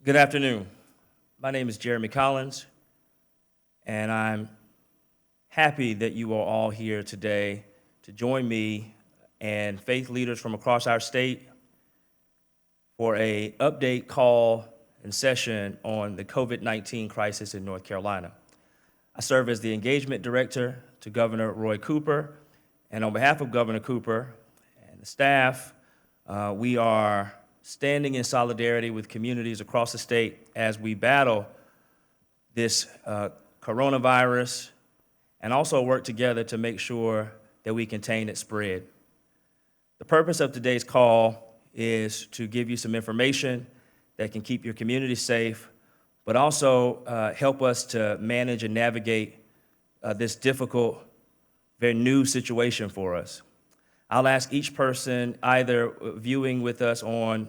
Good afternoon. My name is Jeremy Collins, and I'm happy that you are all here today to join me and faith leaders from across our state for an update call and session on the COVID-19 crisis in North Carolina. I serve as the engagement director to Governor Roy Cooper, and on behalf of Governor Cooper and the staff, we are standing in solidarity with communities across the state as we battle this coronavirus and also work together to make sure that we contain its spread. The purpose of today's call is to give you some information that can keep your community safe, but also help us to manage and navigate this difficult, very new situation for us. I'll ask each person either viewing with us on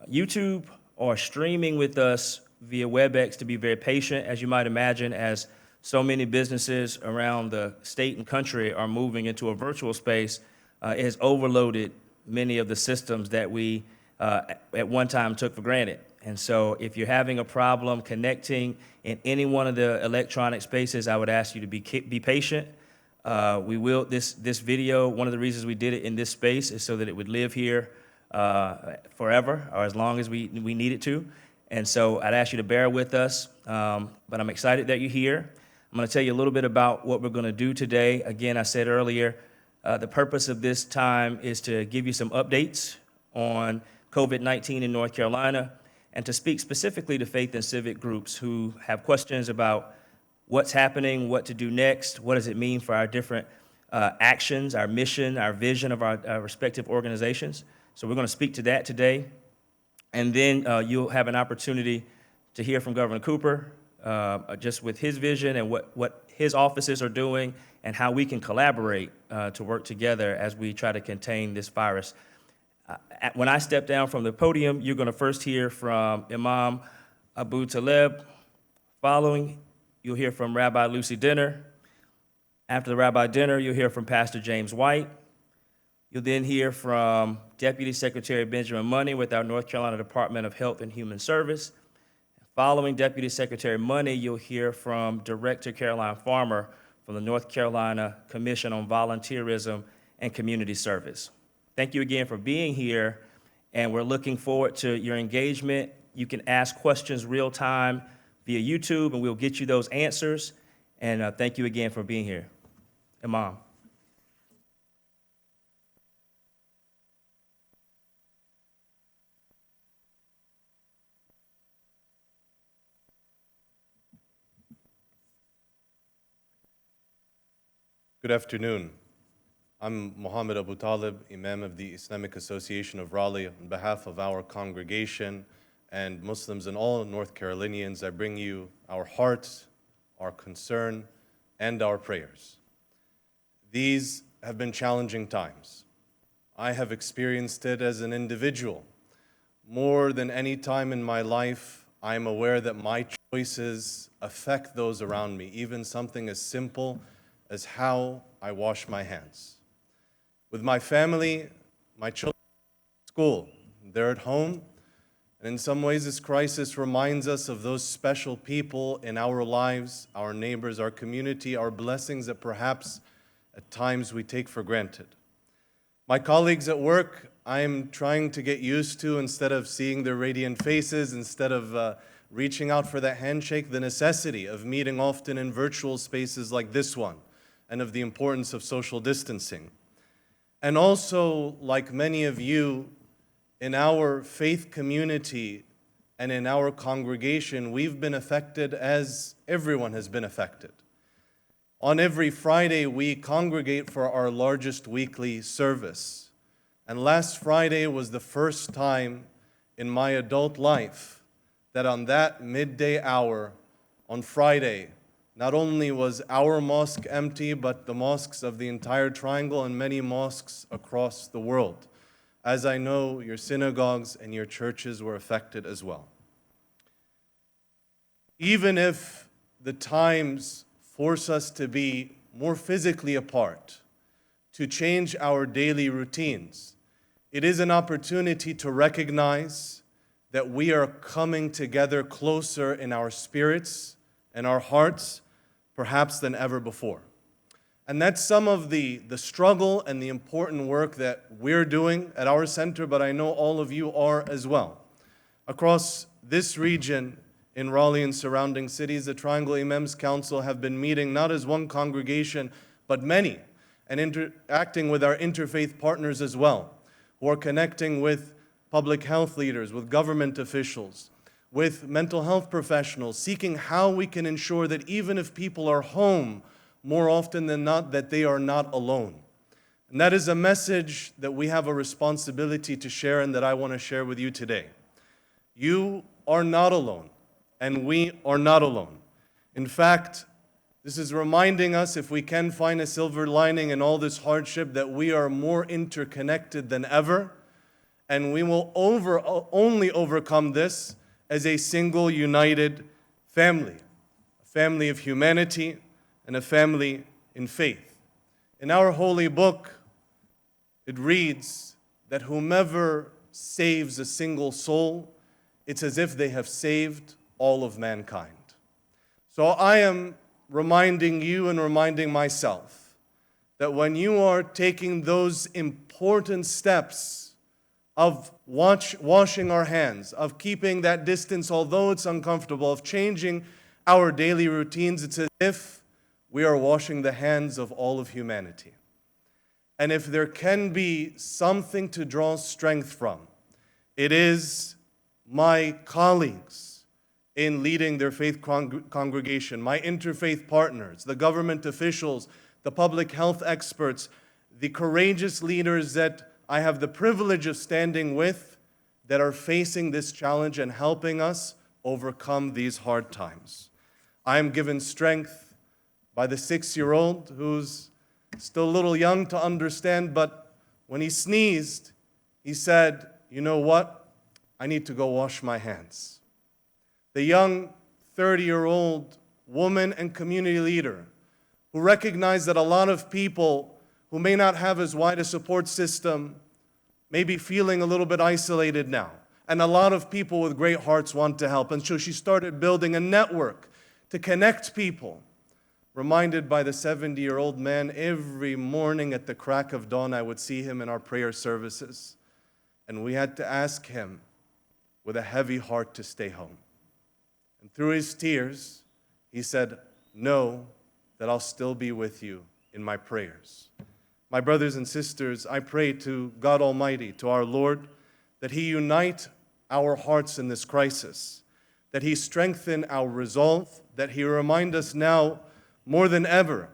YouTube or streaming with us via WebEx to be very patient, as you might imagine, as so many businesses around the state and country are moving into a virtual space. It has overloaded many of the systems that we at one time took for granted. And so if you're having a problem connecting in any one of the electronic spaces, I would ask you to be patient. This video, one of the reasons we did it in this space is so that it would live here forever, or as long as we need it to. And so I'd ask you to bear with us, but I'm excited that you're here. I'm gonna tell you a little bit about what we're gonna do today. Again, I said earlier, the purpose of this time is to give you some updates on COVID-19 in North Carolina and to speak specifically to faith and civic groups who have questions about what's happening, what to do next, what does it mean for our different actions, our mission, our vision of our respective organizations. So we're going to speak to that today. And then you'll have an opportunity to hear from Governor Cooper, just with his vision and what his offices are doing and how we can collaborate to work together as we try to contain this virus. When I step down from the podium, you're going to first hear from Imam ABUTALEB. Following, you'll hear from Rabbi Lucy Dinner. After the Rabbi Dinner, you'll hear from Pastor James White. You'll then hear from Deputy Secretary Benjamin Money with our North Carolina Department of Health and Human Service. Following Deputy Secretary Money, you'll hear from Director Caroline Farmer from the North Carolina Commission on Volunteerism and Community Service. Thank you again for being here, and we're looking forward to your engagement. You can ask questions real time via YouTube, and we'll get you those answers. And thank you again for being here. Imam. Good afternoon. I'm MOHAMED ABUTALEB, Imam of the Islamic Association of Raleigh. On behalf of our congregation and Muslims and all North Carolinians, I bring you our hearts, our concern, and our prayers. These have been challenging times. I have experienced it as an individual. More than any time in my life, I am aware that my choices affect those around me, even something as simple as how I wash my hands. With my family, my children are at school, they're at home, and in some ways this crisis reminds us of those special people in our lives, our neighbors, our community, our blessings that perhaps at times we take for granted. My colleagues at work, I'm trying to get used to, instead of seeing their radiant faces, instead of reaching out for that handshake, the necessity of meeting often in virtual spaces like this one, and of the importance of social distancing. And also, like many of you, in our faith community and in our congregation, we've been affected as everyone has been affected. On every Friday, we congregate for our largest weekly service. And last Friday was the first time in my adult life that on that midday hour on Friday, not only was our mosque empty, but the mosques of the entire triangle and many mosques across the world, as I know your synagogues and your churches were affected as well. Even if the times force us to be more physically apart, to change our daily routines, it is an opportunity to recognize that we are coming together closer in our spirits and our hearts, perhaps than ever before. And that's some of the struggle and the important work that we're doing at our center, but I know all of you are as well. Across this region in Raleigh and surrounding cities, the Triangle Imams Council have been meeting not as one congregation, but many, and interacting with our interfaith partners as well, who are connecting with public health leaders, with government officials, with mental health professionals, seeking how we can ensure that even if people are home, more often than not, that they are not alone. And that is a message that we have a responsibility to share and that I want to share with you today. You are not alone, and we are not alone. In fact, this is reminding us, if we can find a silver lining in all this hardship, that we are more interconnected than ever, and we will only overcome this as a single, united family, a family of humanity and a family in faith. In our holy book, it reads that whomever saves a single soul, it's as if they have saved all of mankind. So I am reminding you and reminding myself that when you are taking those important steps of washing our hands, of keeping that distance, although it's uncomfortable, of changing our daily routines, it's as if we are washing the hands of all of humanity. And if there can be something to draw strength from, it is my colleagues in leading their faith congregation, my interfaith partners, the government officials, the public health experts, the courageous leaders that I have the privilege of standing with, that are facing this challenge and helping us overcome these hard times. I am given strength by the 6-year-old who's still a little young to understand, but when he sneezed, he said, "You know what? I need to go wash my hands." The young 30-year-old woman and community leader who recognized that a lot of people who may not have as wide a support system may be feeling a little bit isolated now. And a lot of people with great hearts want to help. And so she started building a network to connect people. Reminded by the 70-year-old man, every morning at the crack of dawn, I would see him in our prayer services. And we had to ask him with a heavy heart to stay home. And through his tears, he said, "Know that I'll still be with you in my prayers." My brothers and sisters, I pray to God Almighty, to our Lord, that He unite our hearts in this crisis, that He strengthen our resolve, that He remind us now more than ever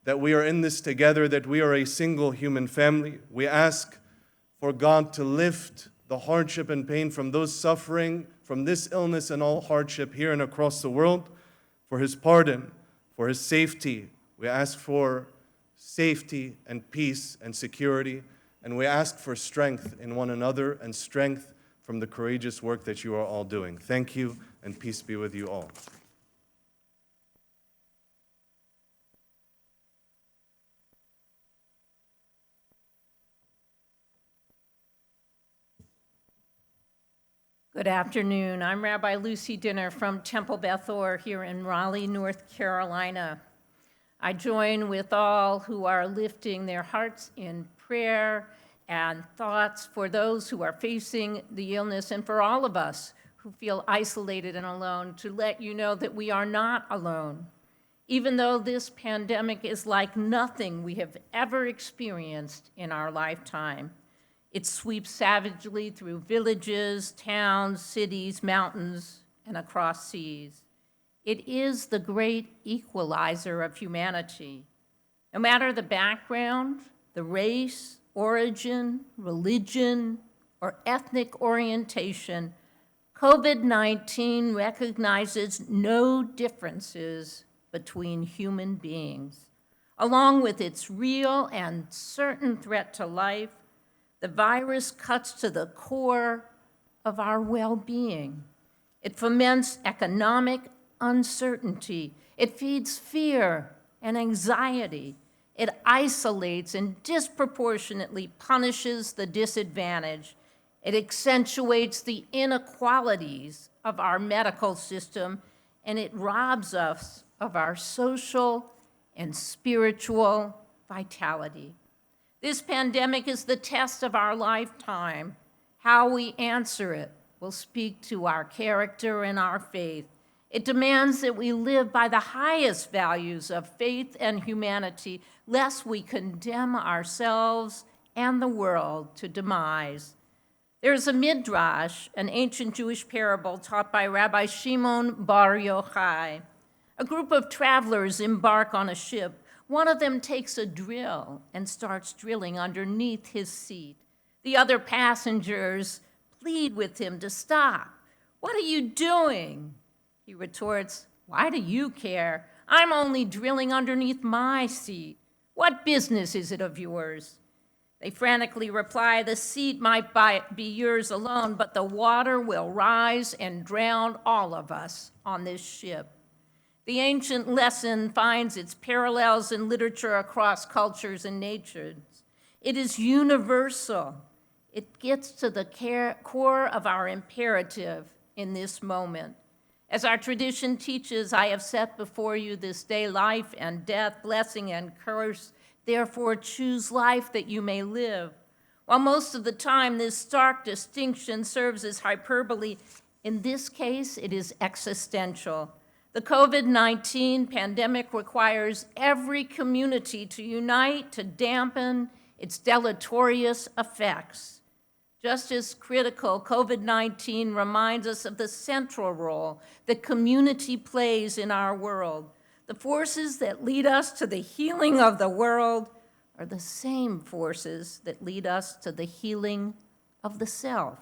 that we are in this together, that we are a single human family. We ask for God to lift the hardship and pain from those suffering from this illness and all hardship here and across the world, for His pardon, for His safety. We ask for safety and peace and security, and we ask for strength in one another and strength from the courageous work that you are all doing. Thank you, and peace be with you all. Good afternoon. I'm Rabbi Lucy Dinner from Temple Beth Or here in Raleigh, North Carolina. I join with all who are lifting their hearts in prayer and thoughts for those who are facing the illness and for all of us who feel isolated and alone, to let you know that we are not alone. Even though this pandemic is like nothing we have ever experienced in our lifetime, it sweeps savagely through villages, towns, cities, mountains, and across seas. It is the great equalizer of humanity. No matter the background, the race, origin, religion, or ethnic orientation, COVID-19 recognizes no differences between human beings. Along with its real and certain threat to life, the virus cuts to the core of our well-being. It foments economic uncertainty. It feeds fear and anxiety. It isolates and disproportionately punishes the disadvantaged. It accentuates the inequalities of our medical system, and it robs us of our social and spiritual vitality. This pandemic is the test of our lifetime. How we answer it will speak to our character and our faith. It demands that we live by the highest values of faith and humanity, lest we condemn ourselves and the world to demise. There is a midrash, an ancient Jewish parable taught by Rabbi Shimon Bar Yochai. A group of travelers embark on a ship. One of them takes a drill and starts drilling underneath his seat. The other passengers plead with him to stop. "What are you doing?" He retorts, "Why do you care? I'm only drilling underneath my seat. What business is it of yours?" They frantically reply, "The seat might be yours alone, but the water will rise and drown all of us on this ship." The ancient lesson finds its parallels in literature across cultures and natures. It is universal. It gets to the core of our imperative in this moment. As our tradition teaches, "I have set before you this day life and death, blessing and curse. Therefore choose life that you may live." While most of the time this stark distinction serves as hyperbole, in this case it is existential. The COVID-19 pandemic requires every community to unite to dampen its deleterious effects. Just as critical, COVID-19 reminds us of the central role that community plays in our world. The forces that lead us to the healing of the world are the same forces that lead us to the healing of the self.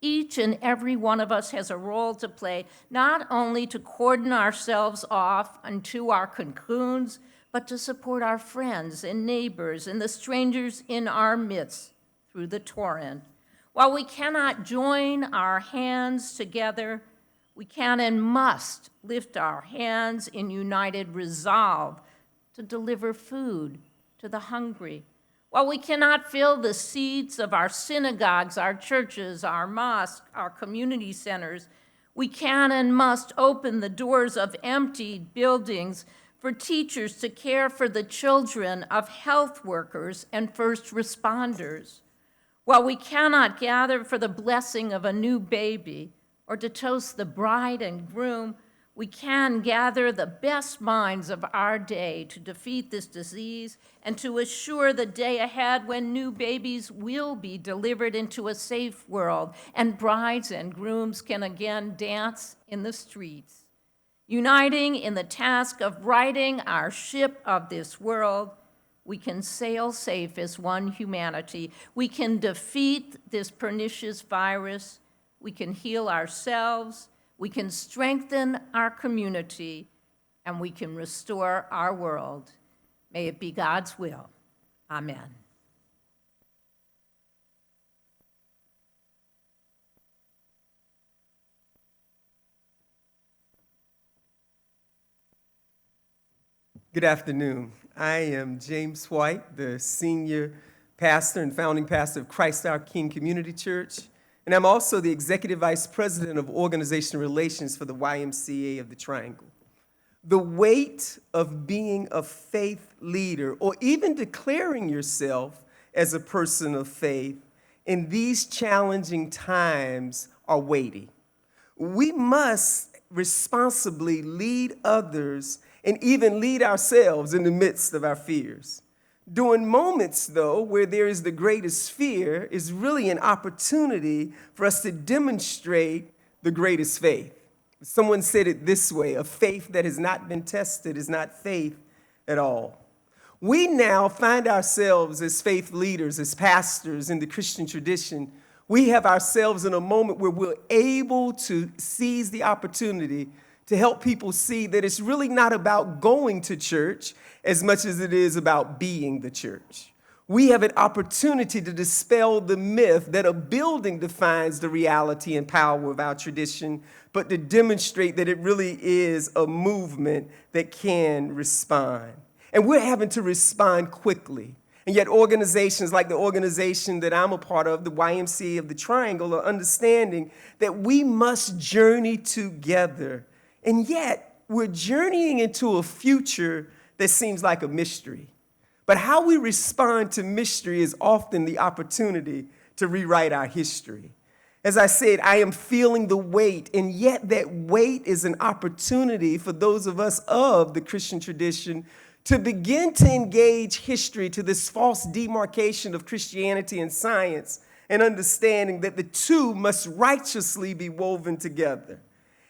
Each and every one of us has a role to play, not only to cordon ourselves off unto our cocoons, but to support our friends and neighbors and the strangers in our midst through the torrent. While we cannot join our hands together, we can and must lift our hands in united resolve to deliver food to the hungry. While we cannot fill the seats of our synagogues, our churches, our mosques, our community centers, we can and must open the doors of emptied buildings for teachers to care for the children of health workers and first responders. While we cannot gather for the blessing of a new baby or to toast the bride and groom, we can gather the best minds of our day to defeat this disease and to assure the day ahead when new babies will be delivered into a safe world and brides and grooms can again dance in the streets. Uniting in the task of righting our ship of this world, we can sail safe as one humanity. We can defeat this pernicious virus. We can heal ourselves. We can strengthen our community, and we can restore our world. May it be God's will. Amen. Good afternoon. I am James White, the senior pastor and founding pastor of Christ Our King Community Church, and I'm also the executive vice president of organizational relations for the YMCA of the Triangle. The weight of being a faith leader, or even declaring yourself as a person of faith in these challenging times are weighty. We must responsibly lead others and even lead ourselves in the midst of our fears. During moments, though, where there is the greatest fear, is really an opportunity for us to demonstrate the greatest faith. Someone said it this way: a faith that has not been tested is not faith at all. We now find ourselves as faith leaders, as pastors in the Christian tradition. We have ourselves in a moment where we're able to seize the opportunity to help people see that it's really not about going to church as much as it is about being the church. We have an opportunity to dispel the myth that a building defines the reality and power of our tradition, but to demonstrate that it really is a movement that can respond. And we're having to respond quickly. And yet organizations like the organization that I'm a part of, the YMCA of the Triangle, are understanding that we must journey together. And yet we're journeying into a future that seems like a mystery. But how we respond to mystery is often the opportunity to rewrite our history. As I said, I am feeling the weight, and yet that weight is an opportunity for those of us of the Christian tradition to begin to engage history to this false demarcation of Christianity and science, and understanding that the two must righteously be woven together.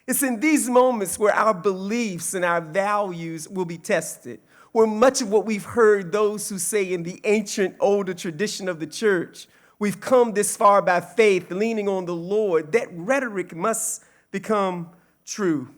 It's in these moments where our beliefs and our values will be tested, where much of what we've heard those who say in the ancient, older tradition of the church, we've come this far by faith, leaning on the Lord, that rhetoric must become true.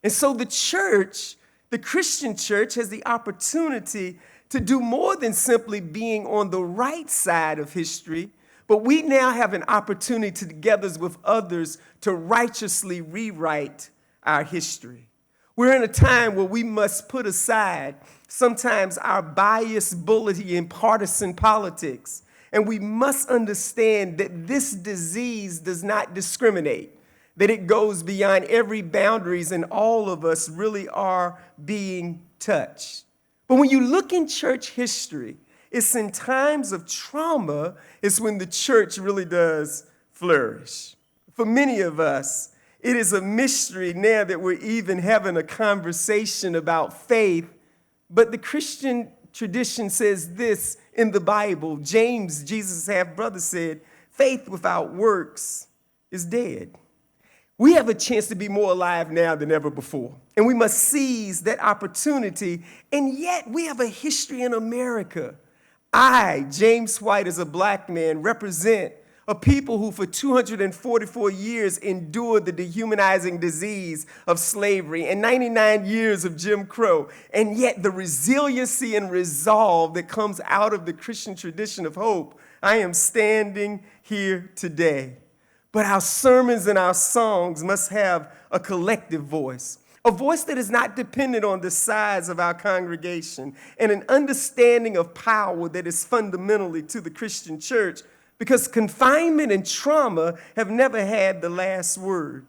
And so the church, the Christian church, has the opportunity to do more than simply being on the right side of history, but we now have an opportunity together with others to righteously rewrite our history. We're in a time where we must put aside sometimes our biased, bullying, partisan politics, and we must understand that this disease does not discriminate, that it goes beyond every boundaries, and all of us really are being touched. But when you look in church history, it's in times of trauma is when the church really does flourish. For many of us, it is a mystery now that we're even having a conversation about faith, but the Christian tradition says this in the Bible. James, Jesus' half-brother, said, faith without works is dead. We have a chance to be more alive now than ever before, and we must seize that opportunity, and yet we have a history in America. I, James White, as a black man, represent a people who for 244 years endured the dehumanizing disease of slavery and 99 years of Jim Crow. And yet the resiliency and resolve that comes out of the Christian tradition of hope, I am standing here today. But our sermons and our songs must have a collective voice. A voice that is not dependent on the size of our congregation, and an understanding of power that is fundamentally to the Christian church, because confinement and trauma have never had the last word.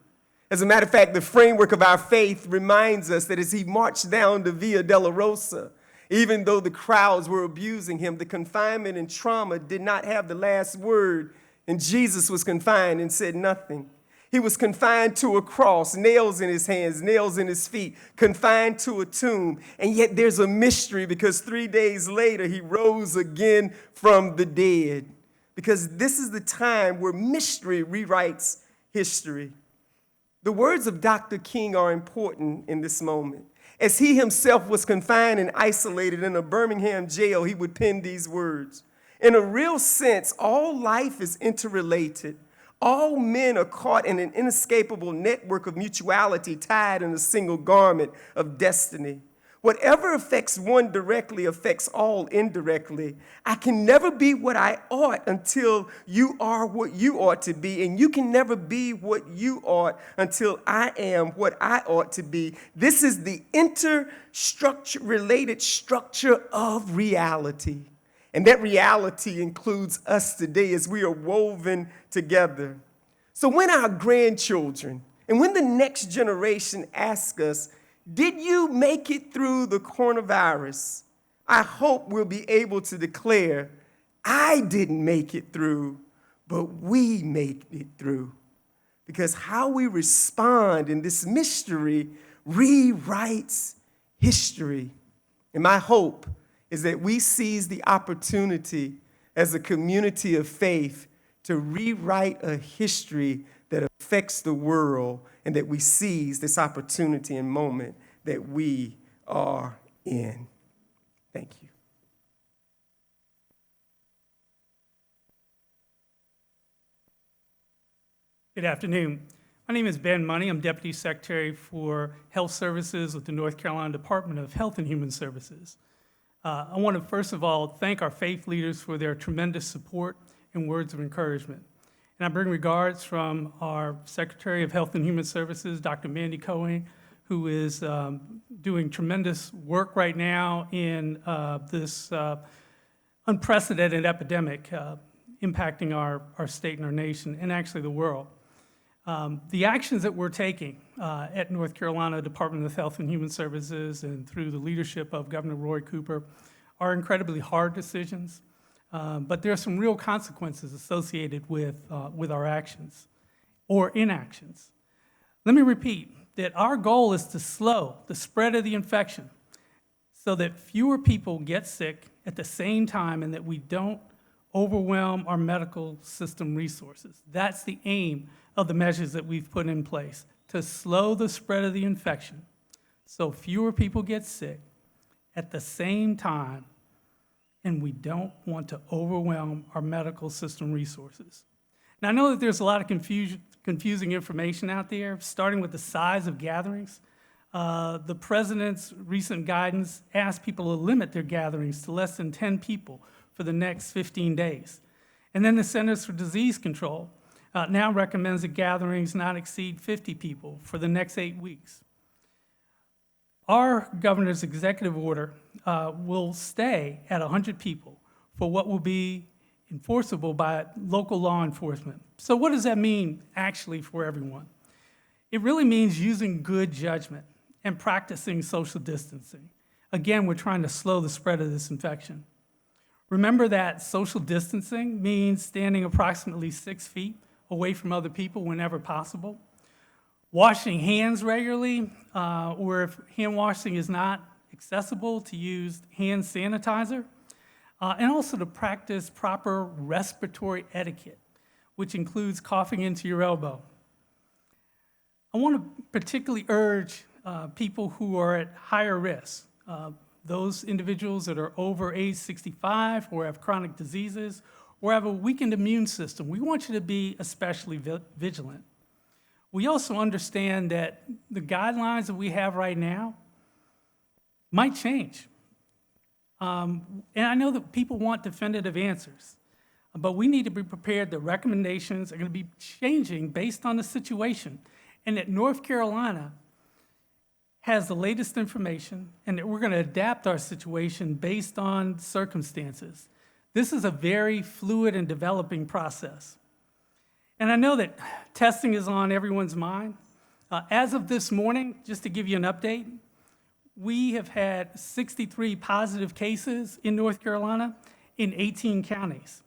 As a matter of fact, the framework of our faith reminds us that as he marched down the Via Dolorosa, even though the crowds were abusing him, the confinement and trauma did not have the last word, and Jesus was confined and said nothing. He was confined to a cross, nails in his hands, nails in his feet, confined to a tomb. And yet there's a mystery, because 3 days later he rose again from the dead. Because this is the time where mystery rewrites history. The words of Dr. King are important in this moment. As he himself was confined and isolated in a Birmingham jail, he would pen these words. In a real sense, all life is interrelated. All men are caught in an inescapable network of mutuality tied in a single garment of destiny. Whatever affects one directly affects all indirectly. I can never be what I ought until you are what you ought to be, and you can never be what you ought until I am what I ought to be. This is the related structure of reality. And that reality includes us today as we are woven together. So when our grandchildren and when the next generation ask us, did you make it through the coronavirus? I hope we'll be able to declare, I didn't make it through, but we made it through. Because how we respond in this mystery rewrites history. And my hope is that we seize the opportunity as a community of faith to rewrite a history that affects the world, and that we seize this opportunity and moment that we are in. Thank you. Good afternoon. My name is Ben Money. I'm Deputy Secretary for Health Services with the North Carolina Department of Health and Human Services. I want to first of all thank our faith leaders for their tremendous support and words of encouragement. And I bring regards from our Secretary of Health and Human Services, Dr. Mandy Cohen, who is doing tremendous work right now in this unprecedented epidemic impacting our state and our nation, and actually the world. The actions that we're taking at North Carolina Department of Health and Human Services and through the leadership of Governor Roy Cooper are incredibly hard decisions, but there are some real consequences associated with our actions or inactions. Let me repeat that our goal is to slow the spread of the infection so that fewer people get sick at the same time and that we don't overwhelm our medical system resources. That's the aim of the measures that we've put in place, to slow the spread of the infection so fewer people get sick at the same time, and we don't want to overwhelm our medical system resources. Now, I know that there's a lot of confusing information out there, starting with the size of gatherings. The president's recent guidance asked people to limit their gatherings to less than 10 people for the next 15 days. And then the Centers for Disease Control now recommends that gatherings not exceed 50 people for the next 8 weeks. Our governor's executive order will stay at 100 people for what will be enforceable by local law enforcement. So what does that mean actually for everyone? It really means using good judgment and practicing social distancing. Again, we're trying to slow the spread of this infection. Remember that social distancing means standing approximately 6 feet away from other people whenever possible. Washing hands regularly, or if hand washing is not accessible, to use hand sanitizer. And also to practice proper respiratory etiquette, which includes coughing into your elbow. I want to particularly urge people who are at higher risk, those individuals that are over age 65 or have chronic diseases or have a weakened immune system. We want you to be especially vigilant. We also understand that the guidelines that we have right now might change. And I know that people want definitive answers, but we need to be prepared that recommendations are going to be changing based on the situation, and that North Carolina has the latest information, and that we're going to adapt our situation based on circumstances. This is a very fluid and developing process. And I know that testing is on everyone's mind. As of this morning, just to give you an update, we have had 63 positive cases in North Carolina in 18 counties.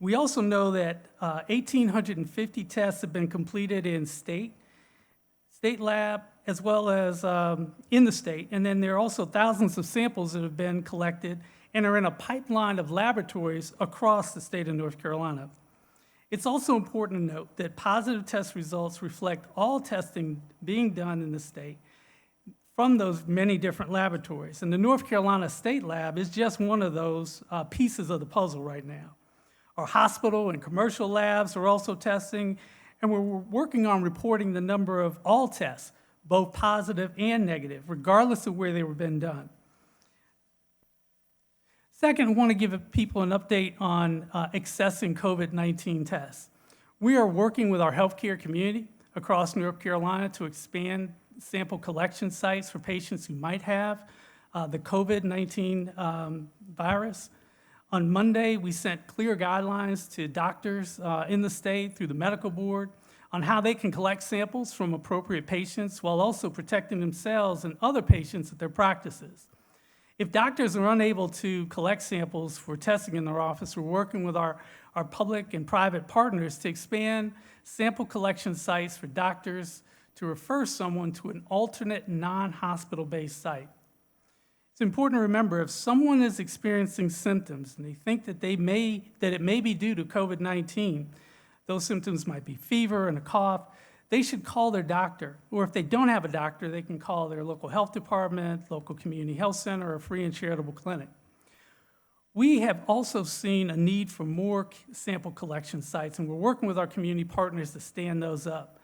We also know that 1,850 tests have been completed in state lab, as well as in the state. And then there are also thousands of samples that have been collected and are in a pipeline of laboratories across the state of North Carolina. It's also important to note that positive test results reflect all testing being done in the state from those many different laboratories. And the North Carolina State Lab is just one of those pieces of the puzzle right now. Our hospital and commercial labs are also testing, and we're working on reporting the number of all tests, both positive and negative, regardless of where they were being done. Second, I want to give people an update on accessing COVID-19 tests. We are working with our healthcare community across North Carolina to expand sample collection sites for patients who might have the COVID-19 virus. On Monday, we sent clear guidelines to doctors in the state through the medical board on how they can collect samples from appropriate patients while also protecting themselves and other patients at their practices. If doctors are unable to collect samples for testing in their office, we're working with our public and private partners to expand sample collection sites for doctors to refer someone to an alternate non-hospital-based site. It's important to remember if someone is experiencing symptoms and they think that it may be due to COVID-19, those symptoms might be fever and a cough, they should call their doctor. Or if they don't have a doctor, they can call their local health department, local community health center, or free and charitable clinic. We have also seen a need for more sample collection sites, and we're working with our community partners to stand those up.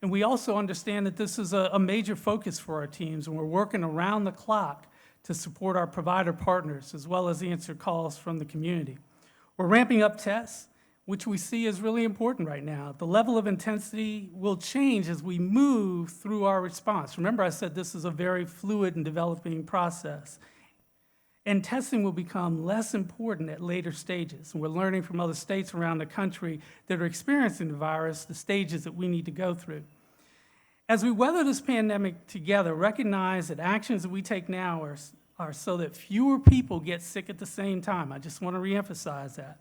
And we also understand that this is a major focus for our teams, and we're working around the clock to support our provider partners, as well as answer calls from the community. We're ramping up tests, which we see is really important right now. The level of intensity will change as we move through our response. Remember, I said this is a very fluid and developing process. And testing will become less important at later stages. And we're learning from other states around the country that are experiencing the virus, the stages that we need to go through. As we weather this pandemic together, recognize that actions that we take now are so that fewer people get sick at the same time. I just want to reemphasize that.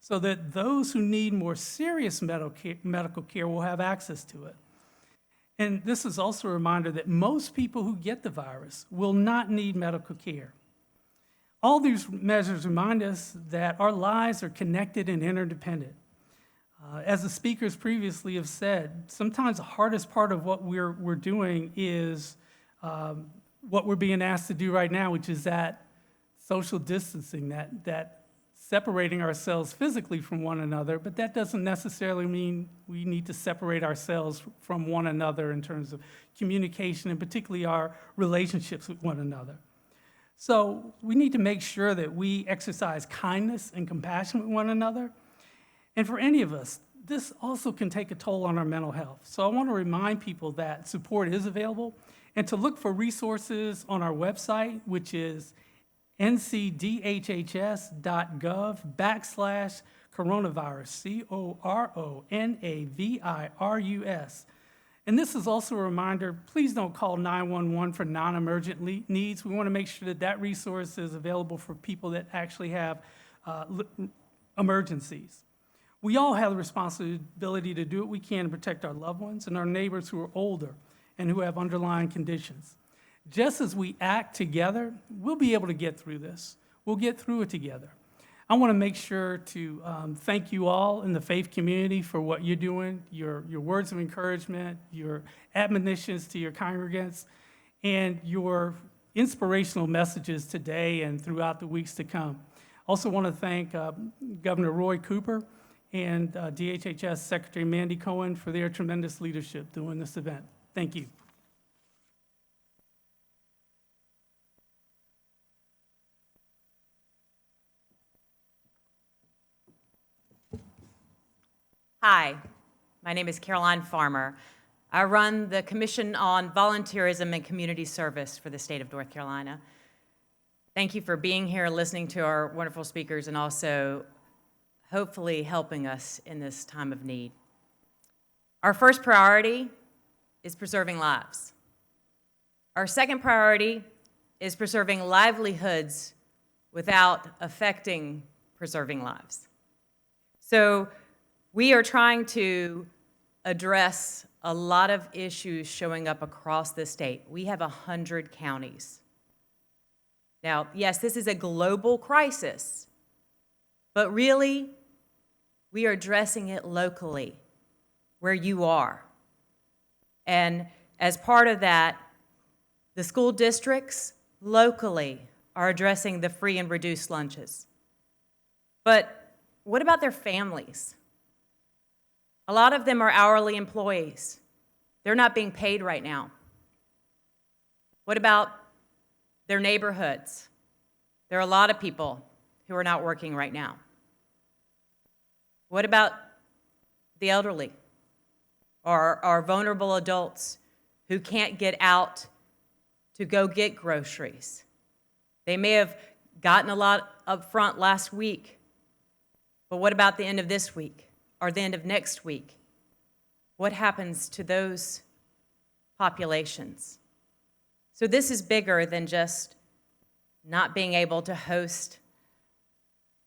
So that those who need more serious medical care will have access to it. And this is also a reminder that most people who get the virus will not need medical care. All these measures remind us that our lives are connected and interdependent. As the speakers previously have said, sometimes the hardest part of what we're doing is what we're being asked to do right now, which is that social distancing, that separating ourselves physically from one another, but that doesn't necessarily mean we need to separate ourselves from one another in terms of communication and particularly our relationships with one another. So we need to make sure that we exercise kindness and compassion with one another. And for any of us, this also can take a toll on our mental health. So I want to remind people that support is available and to look for resources on our website, which is ncdhhs.gov/coronavirus, coronavirus. And this is also a reminder, please don't call 911 for non-emergent needs. We want to make sure that that resource is available for people that actually have emergencies. We all have the responsibility to do what we can to protect our loved ones and our neighbors who are older and who have underlying conditions. Just as we act together, we'll be able to get through this. We'll get through it together. I want to make sure to thank you all in the faith community for what you're doing, your words of encouragement, your admonitions to your congregants, and your inspirational messages today and throughout the weeks to come. Also want to thank Governor Roy Cooper and DHHS Secretary Mandy Cohen for their tremendous leadership during this event. Thank you. Hi, my name is Caroline Farmer. I run the Commission on Volunteerism and Community Service for the state of North Carolina. Thank you for being here, listening to our wonderful speakers, and also hopefully helping us in this time of need. Our first priority is preserving lives. Our second priority is preserving livelihoods without affecting preserving lives. So we are trying to address a lot of issues showing up across the state. We have 100 counties. Now, yes, this is a global crisis, but really, we are addressing it locally, where you are. And as part of that, the school districts locally are addressing the free and reduced lunches. But what about their families? A lot of them are hourly employees. They're not being paid right now. What about their neighborhoods? There are a lot of people who are not working right now. What about the elderly or vulnerable adults who can't get out to go get groceries? They may have gotten a lot up front last week, but what about the end of this week? Or the end of next week? What happens to those populations? So this is bigger than just not being able to host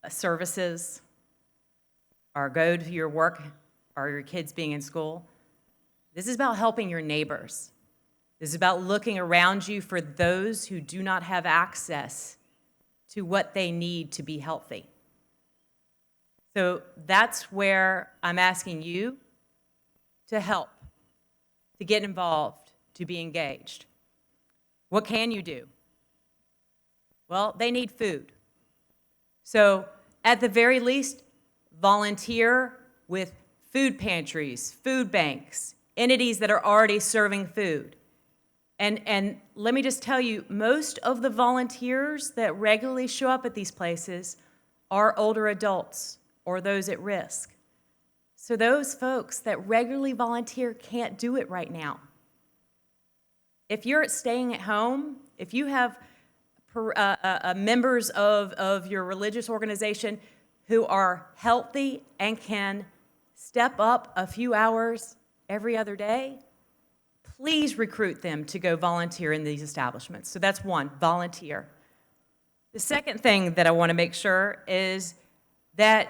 services or go to your work or your kids being in school. This is about helping your neighbors. This is about looking around you for those who do not have access to what they need to be healthy. So that's where I'm asking you to help, to get involved, to be engaged. What can you do? Well, they need food. So at the very least, volunteer with food pantries, food banks, entities that are already serving food. And let me just tell you, most of the volunteers that regularly show up at these places are older adults or those at risk. So those folks that regularly volunteer can't do it right now. If you're staying at home, if you have members of your religious organization who are healthy and can step up a few hours every other day, please recruit them to go volunteer in these establishments. So that's one, volunteer. The second thing that I want to make sure is that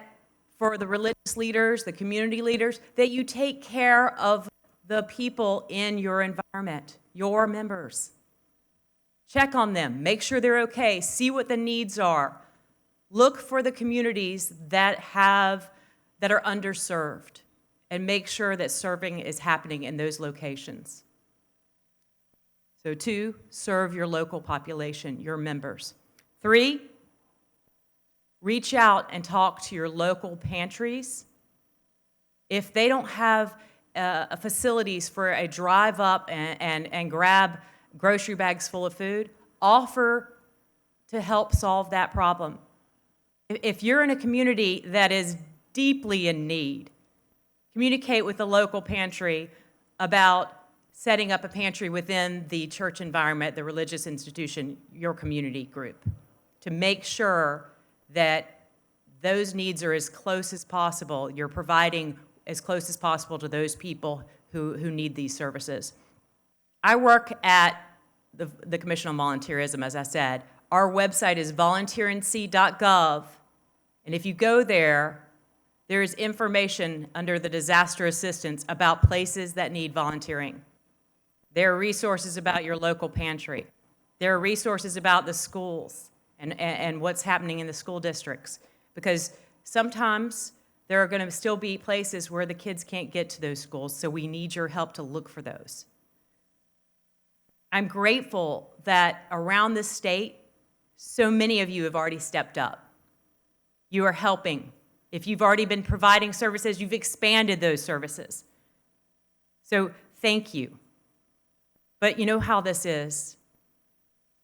for the religious leaders, the community leaders, that you take care of the people in your environment, your members. Check on them, make sure they're okay, see what the needs are. Look for the communities that are underserved and make sure that serving is happening in those locations. So 2, serve your local population, your members. 3, reach out and talk to your local pantries. If they don't have facilities for a drive up and grab grocery bags full of food, offer to help solve that problem. If you're in a community that is deeply in need, communicate with the local pantry about setting up a pantry within the church environment, the religious institution, your community group, to make sure that those needs are as close as possible. You're providing as close as possible to those people who need these services. I work at the Commission on Volunteerism, as I said. Our website is volunteernc.gov, and if you go there, there is information under the disaster assistance about places that need volunteering. There are resources about your local pantry. There are resources about the schools and what's happening in the school districts, because sometimes there are going to still be places where the kids can't get to those schools, so we need your help to look for those. I'm grateful that around the state, so many of you have already stepped up. You are helping. If you've already been providing services, you've expanded those services. So thank you. But you know how this is.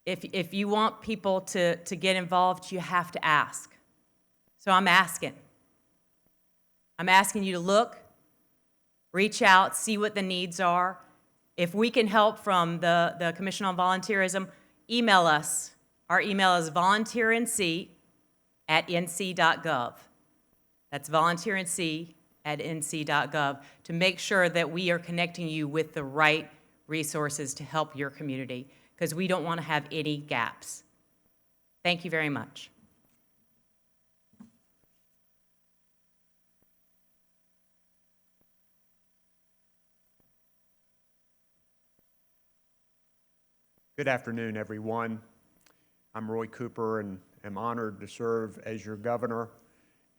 If you want people to get involved, you have to ask. So I'm asking. I'm asking you to look, reach out, see what the needs are. If we can help from the Commission on Volunteerism, email us. Our email is volunteernc@nc.gov. That's volunteernc@nc.gov to make sure that we are connecting you with the right resources to help your community, because we don't want to have any gaps. Thank you very much. Good afternoon, everyone. I'm Roy Cooper and am honored to serve as your governor,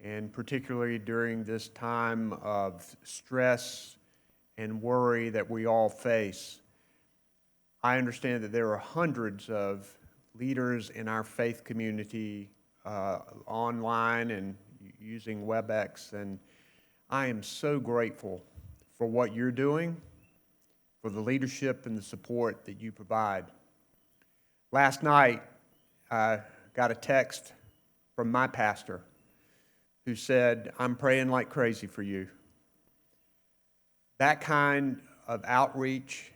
and particularly during this time of stress and worry that we all face. I understand that there are hundreds of leaders in our faith community online and using WebEx, and I am so grateful for what you're doing, for the leadership and the support that you provide. Last night, I got a text from my pastor who said, "I'm praying like crazy for you." That kind of outreach,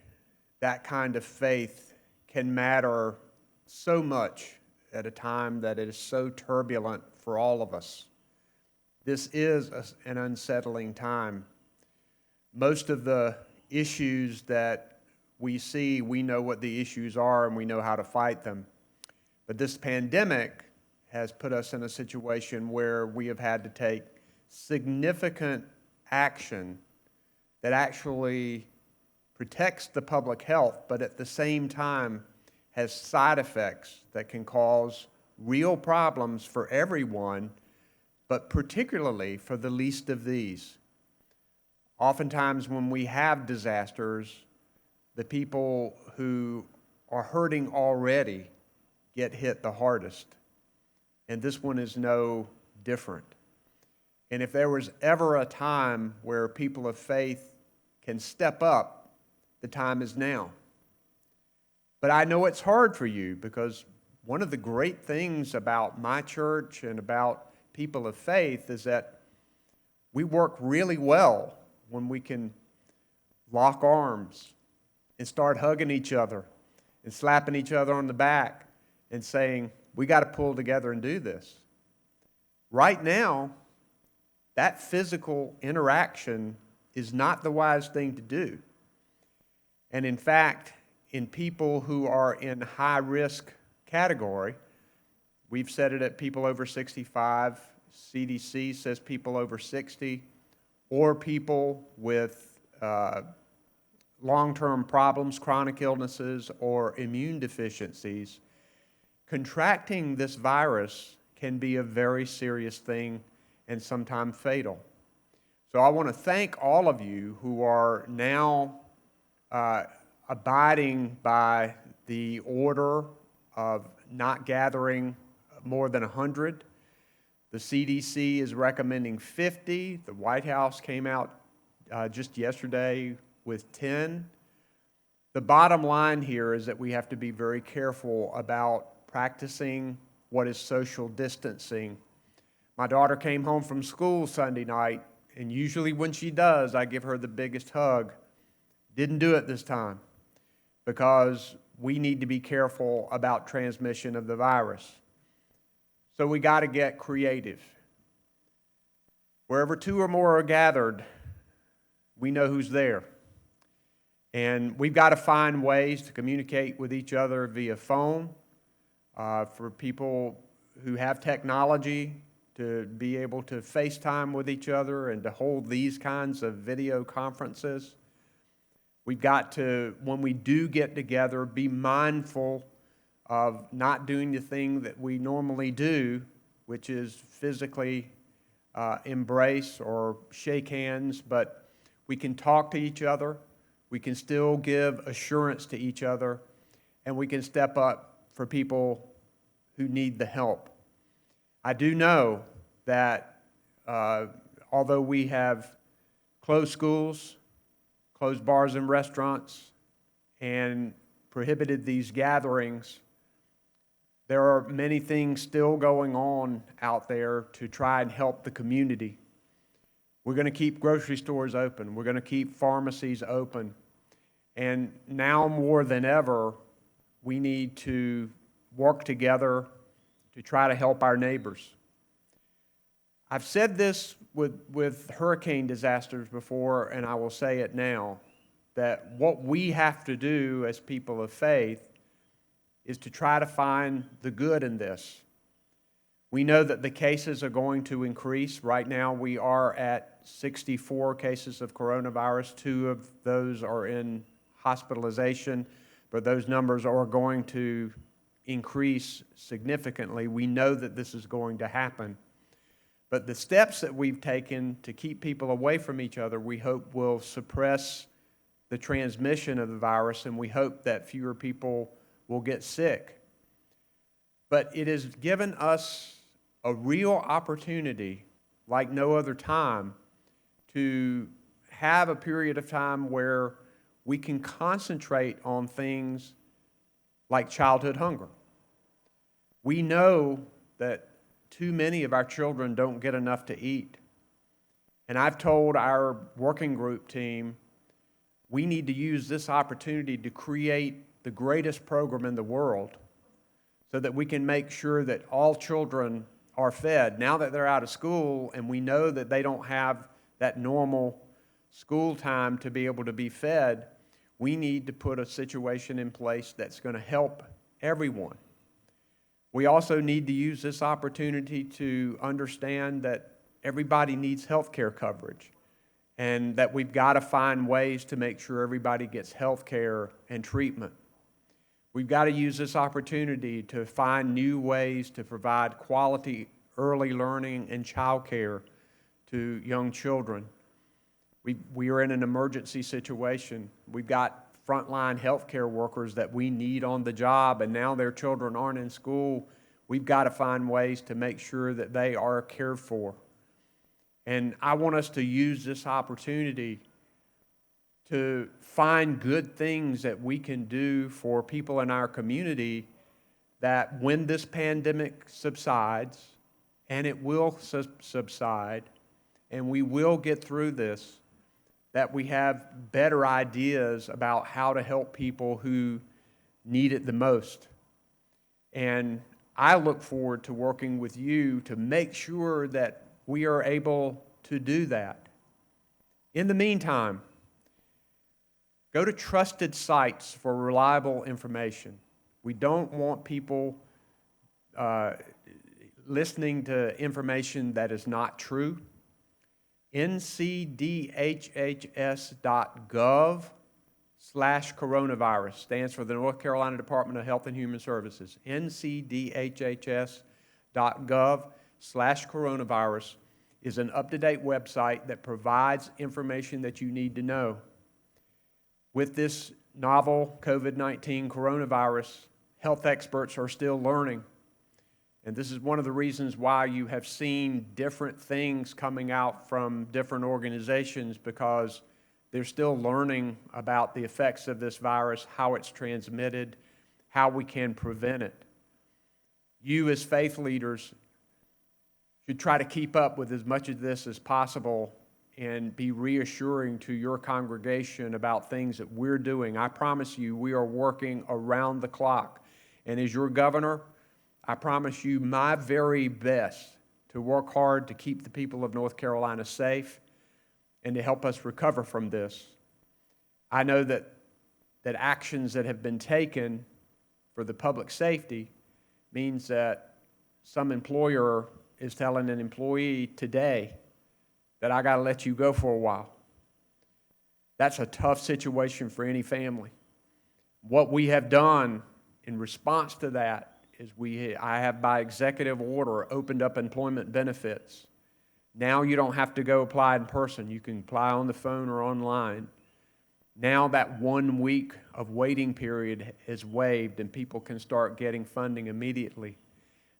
that kind of faith can matter so much at a time that it is so turbulent for all of us. This is an unsettling time. Most of the issues that we see, we know what the issues are and we know how to fight them. But this pandemic has put us in a situation where we have had to take significant action that actually protects the public health, but at the same time has side effects that can cause real problems for everyone, but particularly for the least of these. Oftentimes when we have disasters, the people who are hurting already get hit the hardest. And this one is no different. And if there was ever a time where people of faith can step up, the time is now. But I know it's hard for you, because one of the great things about my church and about people of faith is that we work really well when we can lock arms and start hugging each other and slapping each other on the back and saying, we got to pull together and do this. Right now, that physical interaction is not the wise thing to do. And in fact, in people who are in high-risk category, we've said it at people over 65, CDC says people over 60, or people with long-term problems, chronic illnesses, or immune deficiencies, contracting this virus can be a very serious thing and sometimes fatal. So I want to thank all of you who are now abiding by the order of not gathering more than 100. The CDC is recommending 50. The White House came out just yesterday with 10. The bottom line here is that we have to be very careful about practicing what is social distancing. My daughter came home from school Sunday night, and usually when she does, I give her the biggest hug. Didn't do it this time because we need to be careful about transmission of the virus. So we got to get creative. Wherever two or more are gathered, we know who's there. And we've got to find ways to communicate with each other via phone, for people who have technology to be able to FaceTime with each other and to hold these kinds of video conferences. We've got to, when we do get together, be mindful of not doing the thing that we normally do, which is physically embrace or shake hands, but we can talk to each other, we can still give assurance to each other, and we can step up for people who need the help. I do know that although we have closed schools, closed bars and restaurants, and prohibited these gatherings, there are many things still going on out there to try and help the community. We're going to keep grocery stores open. We're going to keep pharmacies open. And now more than ever, we need to work together to try to help our neighbors. I've said this with hurricane disasters before, and I will say it now, that what we have to do as people of faith is to try to find the good in this. We know that the cases are going to increase. Right now we are at 64 cases of coronavirus. 2 of those are in hospitalization, but those numbers are going to increase significantly. We know that this is going to happen. But the steps that we've taken to keep people away from each other, we hope will suppress the transmission of the virus, and we hope that fewer people will get sick. But it has given us a real opportunity, like no other time, to have a period of time where we can concentrate on things like childhood hunger. We know that too many of our children don't get enough to eat. And I've told our working group team, we need to use this opportunity to create the greatest program in the world so that we can make sure that all children are fed. Now that they're out of school and we know that they don't have that normal school time to be able to be fed, we need to put a situation in place that's going to help everyone. We also need to use this opportunity to understand that everybody needs health care coverage and that we've got to find ways to make sure everybody gets health care and treatment. We've got to use this opportunity to find new ways to provide quality early learning and child care to young children. We are in an emergency situation. We've got frontline healthcare workers that we need on the job, and now their children aren't in school. We've got to find ways to make sure that they are cared for. And I want us to use this opportunity to find good things that we can do for people in our community, that when this pandemic subsides, and it will subside, and we will get through this, that we have better ideas about how to help people who need it the most. And I look forward to working with you to make sure that we are able to do that. In the meantime, go to trusted sites for reliable information. We don't want people listening to information that is not true. ncdhhs.gov/coronavirus stands for the North Carolina Department of Health and Human Services. ncdhhs.gov/coronavirus is an up-to-date website that provides information that you need to know. With this novel COVID-19 coronavirus, health experts are still learning. And this is one of the reasons why you have seen different things coming out from different organizations, because they're still learning about the effects of this virus, how it's transmitted, how we can prevent it. You as faith leaders should try to keep up with as much of this as possible and be reassuring to your congregation about things that we're doing. I promise you, we are working around the clock. And as your governor, I promise you my very best to work hard to keep the people of North Carolina safe and to help us recover from this. I know that actions that have been taken for the public safety means that some employer is telling an employee today that I got to let you go for a while. That's a tough situation for any family. What we have done in response to that is I have by executive order opened up employment benefits. Now you don't have to go apply in person. You can apply on the phone or online. Now that 1 week of waiting period is waived and people can start getting funding immediately.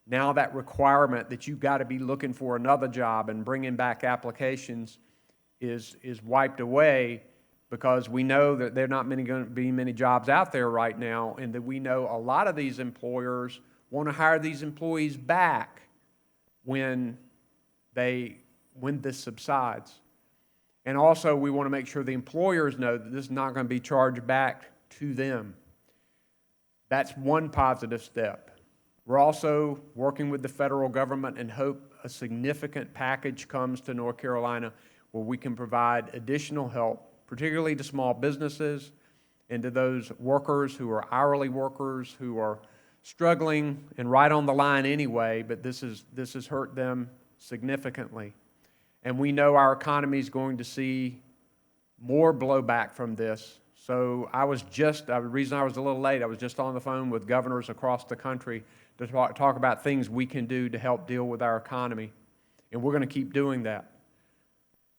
Now that requirement that you've got to be looking for another job and bringing back applications is wiped away, because we know that there are not going to be many jobs out there right now, and that we know a lot of these employers want to hire these employees back when this subsides. And also, we want to make sure the employers know that this is not going to be charged back to them. That's one positive step. We're also working with the federal government and hope a significant package comes to North Carolina where we can provide additional help, particularly to small businesses and to those workers who are hourly workers who are struggling and right on the line anyway, but this has hurt them significantly. And we know our economy is going to see more blowback from this. So the reason I was a little late, I was just on the phone with governors across the country to talk about things we can do to help deal with our economy. And we're going to keep doing that.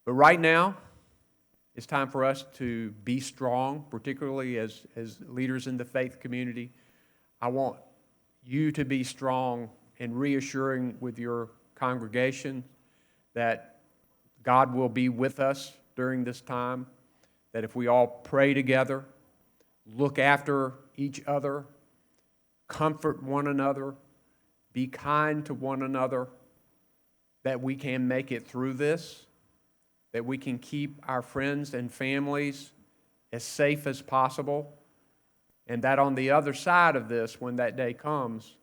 But right now, it's time for us to be strong, particularly as leaders in the faith community. I want you to be strong and reassuring with your congregation that God will be with us during this time, that if we all pray together, look after each other, comfort one another, be kind to one another, that we can make it through this, that we can keep our friends and families as safe as possible, and that on the other side of this, when that day comes,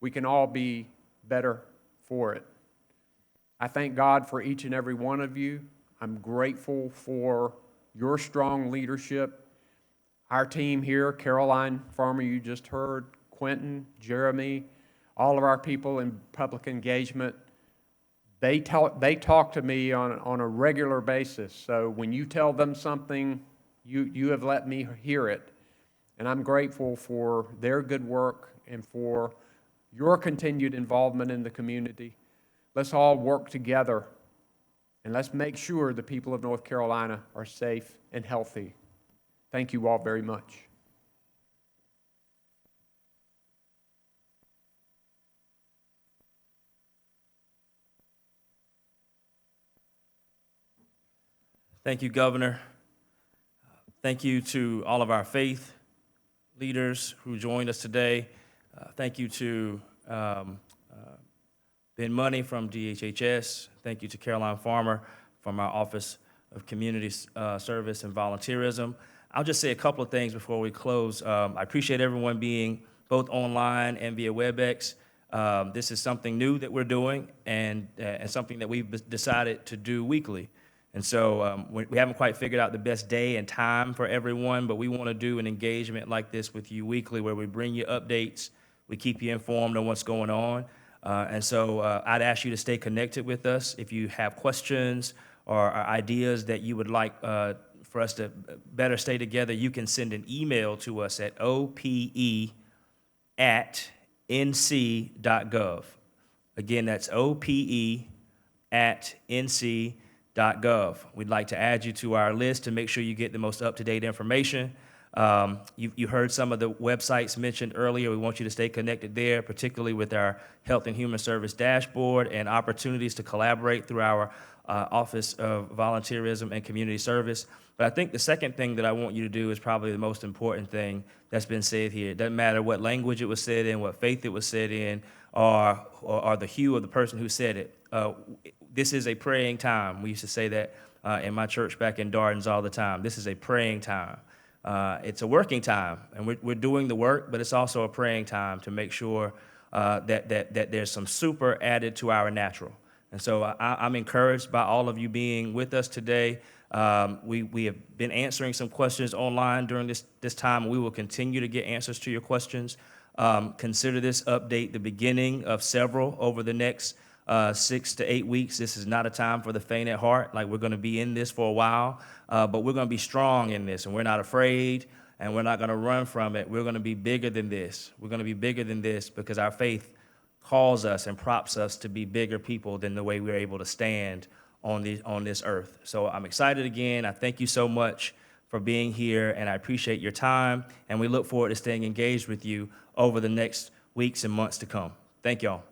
we can all be better for it. I thank God for each and every one of you. I'm grateful for your strong leadership. Our team here, Caroline Farmer, you just heard, Quentin, Jeremy, all of our people in public engagement, they talk to me on a regular basis. So when you tell them something, you have let me hear it. And I'm grateful for their good work and for your continued involvement in the community. Let's all work together, and let's make sure the people of North Carolina are safe and healthy. Thank you all very much. Thank you, Governor. Thank you to all of our faith leaders who joined us today. Thank you to Ben Money from DHHS. Thank you to Caroline Farmer from our Office of Community Service and Volunteerism. I'll just say a couple of things before we close. I appreciate everyone being both online and via WebEx. This is something new that we're doing and something that we've decided to do weekly. And so we haven't quite figured out the best day and time for everyone, but we want to do an engagement like this with you weekly where we bring you updates, we keep you informed on what's going on. And so I'd ask you to stay connected with us. If you have questions or ideas that you would like for us to better stay together, you can send an email to us at ope@nc.gov. Again, that's ope@nc.gov. We'd like to add you to our list to make sure you get the most up-to-date information. You heard some of the websites mentioned earlier. We want you to stay connected there, particularly with our Health and Human Service dashboard and opportunities to collaborate through our Office of Volunteerism and Community Service. But I think the second thing that I want you to do is probably the most important thing that's been said here. It doesn't matter what language it was said in, what faith it was said in, or the hue of the person who said it. This is a praying time. We used to say that in my church back in Dardens all the time. This is a praying time. It's a working time, and we're doing the work, but it's also a praying time to make sure that there's some super added to our natural. And so I'm encouraged by all of you being with us today. We have been answering some questions online during this time. We will continue to get answers to your questions. Consider this update the beginning of several over the next 6 to 8 weeks. This is not a time for the faint at heart. Like, we're going to be in this for a while, but we're going to be strong in this, and we're not afraid, and we're not going to run from it. We're going to be bigger than this. We're going to be bigger than this because our faith calls us and props us to be bigger people than the way we're able to stand on this earth. So I'm excited again. I thank you so much for being here, and I appreciate your time, and we look forward to staying engaged with you over the next weeks and months to come. Thank y'all.